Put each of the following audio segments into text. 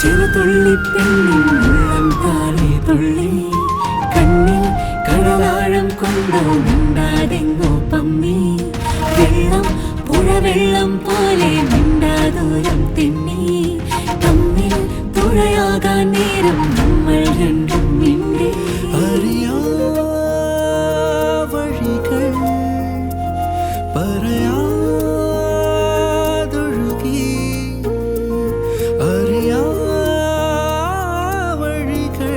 ചെറുതുള്ളി പെണ്ണിൻ ഉള്ളം താഴെ തുള്ളി കണ്ണിൽ കടലാഴം കൊണ്ടോ മിണ്ടാതെങ്ങോ പമ്മി വെള്ളം പുഴവെള്ളം പോലെ മിണ്ടാദൂരം തെന്നി തമ്മിൽ തുഴയാകാൻ നേരം നമ്മൾ രണ്ടും മിണ്ടി അറിയാ വഴികൾ പറയാതൊഴുകി അറിയാ വഴികൾ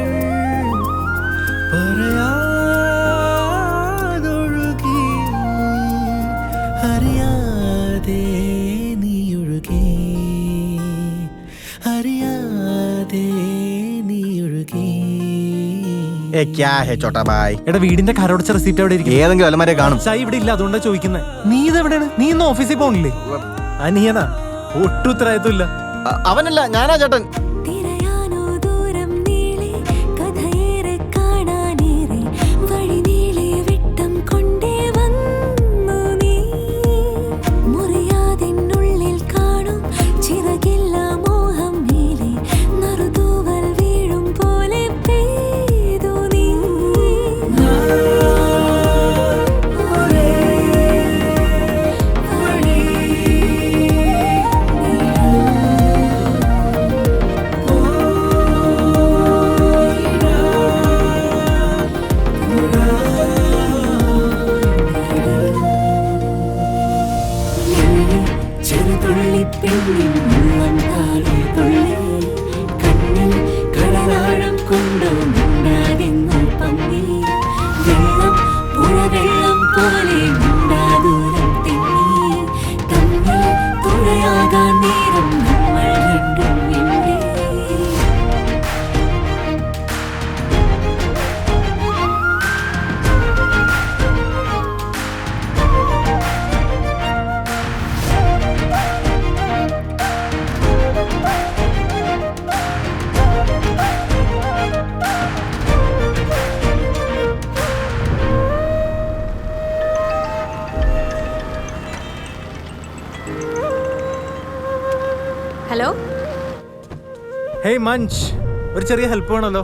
പറയാതൊഴുകി അറിയാതെ നീയൊഴുകി അറിയാതെ നീയൊഴുകി. എടാ വീടിന്റെ കരോടച്ച റെസിപ്റ്റ് അവിടെ ഇരിക്കും. ഏതെങ്കിലും അലമാരെ കാണും. ചായ ഇവിടെ ഇല്ല, അതുകൊണ്ടാ ചോദിക്കുന്നത്. നീ ഇതെവിടെയാണ്? നീ ഇന്ന് ഓഫീസിൽ പോണില്ലേ? അനിയനാ? ഒട്ടും ഉത്തരവാദിത്വം. അവനല്ല, ഞാനാ ചേട്ടൻ. ചെറുതുള്ളി പെണ്ണിൻ ഉള്ളം താഴെ തുള്ളി കണ്ണിൽ കടലാഴം കൊണ്ടോ മിണ്ടാതെങ്ങോ പമ്മി വെള്ളം പുഴവെള്ളം പോലെ മിണ്ടാദൂരം തെന്നി തമ്മിൽ തുഴയാകാൻ നേരം നമ്മൾ രണ്ടും മിണ്ടി. ഹലോ, ഹേയ് മഞ്ച്, ഒരു ചെറിയ ഹെൽപ്പ് വേണമല്ലോ.